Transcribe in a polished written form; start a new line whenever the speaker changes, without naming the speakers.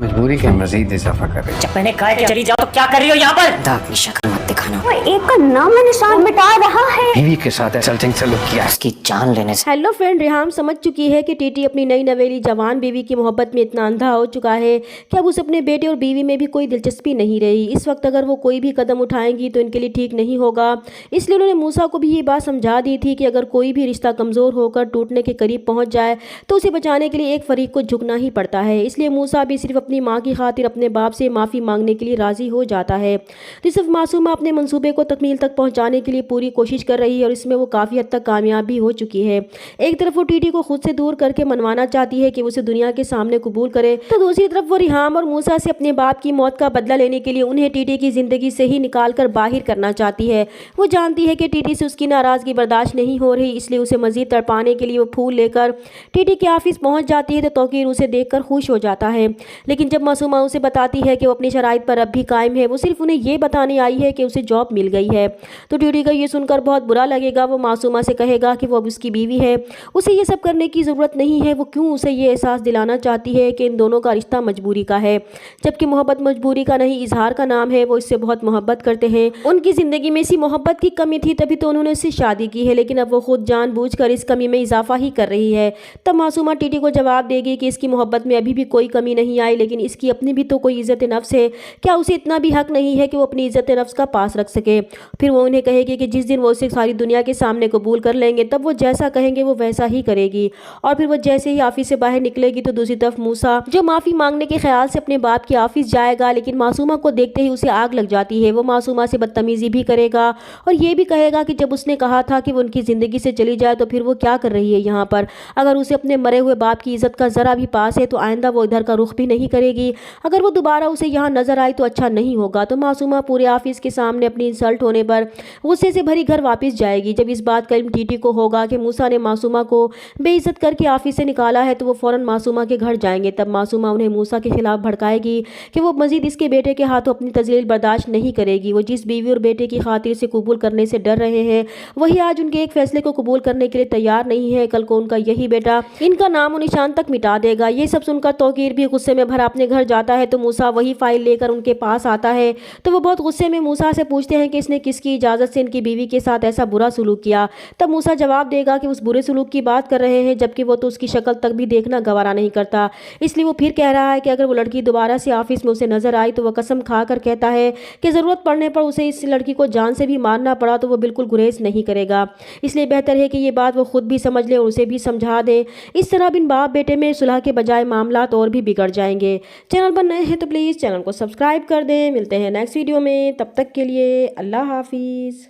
मजबूरी का मजीद इजाफा कर रही है।
जब मैंने कहा कि चली जाओ तो क्या कर रही हो यहाँ पर? अपनी शक्ल मत दिखाना।
वो एक का नाम निशान मिटा रहा है।
बीवी के साथ ऐसा सलूक किया,
उसकी जान लेने से।
हेलो फ्रेंड, रिहाम समझ चुकी है कि टीटी अपनी नई नवेली जवान बीवी की मोहब्बत में इतना अंधा हो चुका है कि अब उसे अपने बेटे और बीवी में भी कोई दिलचस्पी नहीं रही। इस वक्त अगर वो कोई भी कदम उठाएंगी तो इनके लिए ठीक नहीं होगा। इसलिए उन्होंने मूसा को भी ये बात समझा दी थी कि अगर कोई भी रिश्ता कमज़ोर होकर टूटने के करीब पहुँच जाए तो उसे बचाने के लिए एक फरीक को झुकना ही पड़ता है। इसलिए मूसा भी सिर्फ अपनी माँ की खातिर अपने बाप से माफ़ी मांगने के लिए राज़ी हो जाता है। तो सिर्फ मासूमा अपने मंसूबे को तकमील तक पहुँचाने के लिए पूरी कोशिश कर रही है और इसमें वो काफ़ी हद तक कामयाब भी हो चुकी है। एक तरफ वो टीटी को खुद से दूर करके मनवाना चाहती है कि उसे दुनिया के सामने कबूल करे, तो दूसरी तरफ वो रिहाम और मूसा से अपने बाप की मौत का बदला लेने के लिए उन्हें टीटी की ज़िंदगी से ही निकाल कर बाहर करना चाहती है। वो जानती है कि टीटी से उसकी नाराज़गी बर्दाश्त नहीं हो रही, इसलिए उसे मज़ीद तड़पाने के लिए वो फूल लेकर टीटी के ऑफिस पहुँच जाती है। तो तौकीर उसे देख कर खुश हो जाता है, लेकिन जब मासूमा उसे बताती है कि वो अपनी शराइत पर अब भी कायम है, वो सिर्फ उन्हें ये बताने आई है कि उसे जॉब मिल गई है। तो टीटी का ये सुनकर बहुत बुरा लगेगा। वो मासूमा से कहेगा कि वो अब उसकी बीवी है, उसे ये सब करने की ज़रूरत नहीं है। वो क्यों उसे ये एहसास दिलाना चाहती है कि इन दोनों का रिश्ता मजबूरी का है, जबकि मोहब्बत मजबूरी का नहीं इजहार का नाम है। वो इससे बहुत मोहब्बत करते हैं, उनकी ज़िंदगी में इसी मोहब्बत की कमी थी, तभी तो उन्होंने इससे शादी की है, लेकिन अब वो खुद जानबूझकर इस कमी में इजाफा ही कर रही है। तब मासूमा टीटी को जवाब देगी कि इसकी मोहब्बत में अभी भी कोई कमी नहीं आई, लेकिन इसकी अपनी भी तो कोई इज़्ज़त नफ्स है। क्या उसे इतना भी हक नहीं है कि वो अपनी इज़्ज़त नफ्स का पास रख सके? फिर वो उन्हें कहेगी कि जिस दिन वो उसे सारी दुनिया के सामने कबूल कर लेंगे तब वो जैसा कहेंगे वो वैसा ही करेगी। और फिर वो जैसे ही ऑफिस से बाहर निकलेगी तो दूसरी तरफ मूसा, जो माफ़ी मांगने के ख्याल से अपने बाप के ऑफिस जाएगा, लेकिन मासूमा को देखते ही उसे आग लग जाती है। वो मासूमा से बदतमीज़ी भी करेगा और ये भी कहेगा कि जब उसने कहा था कि वो उनकी ज़िंदगी से चली जाए तो फिर वो क्या कर रही है यहाँ पर। अगर उसे अपने मरे हुए बाप की इज़्ज़त का ज़रा भी पास है तो आइंदा वो इधर का रुख भी नहीं करेगी। अगर वो दोबारा उसे यहाँ नजर आई तो अच्छा नहीं होगा। तो मासूमा पूरे ऑफिस के सामने अपनी इंसल्ट होने पर गुस्से से भरी घर वापस जाएगी। जब इस बात का इल्म टीटी को होगा कि मूसा ने मासूमा को बेइज्जत करके ऑफिस से निकाला है तो वो फ़ौरन मासूमा के घर जाएंगे। तब मासूमा उन्हें मूसा के खिलाफ भड़काएगी कि वो मजीद इसके बेटे के हाथों अपनी तजलील बर्दाश्त नहीं करेगी। वो जिस बीवी और बेटे की खातिर से कबूल करने से डर रहे हैं वही आज उनके एक फैसले को कबूल करने के लिए तैयार नहीं है। कल को उनका यही बेटा इनका नाम और निशान तक मिटा देगा। ये सब सुनकर तौकीर भी गुस्से में भरा अपने घर जाता है तो मूसा वही फाइल लेकर उनके पास आता है। तो वो बहुत गुस्से में मूसा से पूछते हैं कि इसने किसकी इजाज़त से इनकी बीवी के साथ ऐसा बुरा सलूक किया। तब मूसा जवाब देगा कि उस बुरे सलूक की बात कर रहे हैं, जबकि वो तो उसकी शक्ल तक भी देखना गवारा नहीं करता। इसलिए वो फिर कह रहा है कि अगर वो लड़की दोबारा से ऑफिस में उसे नजर आई तो वह कसम खा कर कहता है कि ज़रूरत पड़ने पर उसे इस लड़की को जान से भी मारना पड़ा तो वो बिल्कुल गुरेज नहीं करेगा। इसलिए बेहतर है कि ये बात वो खुद भी समझ ले और उसे भी समझा दे। इस तरह बिन बाप बेटे में सुलह के बजाय मामलात और भी बिगड़ जाएंगे। चैनल पर नए हैं तो प्लीज़ चैनल को सब्सक्राइब कर दें। मिलते हैं नेक्स्ट वीडियो में, तब तक के लिए अल्लाह हाफिज़।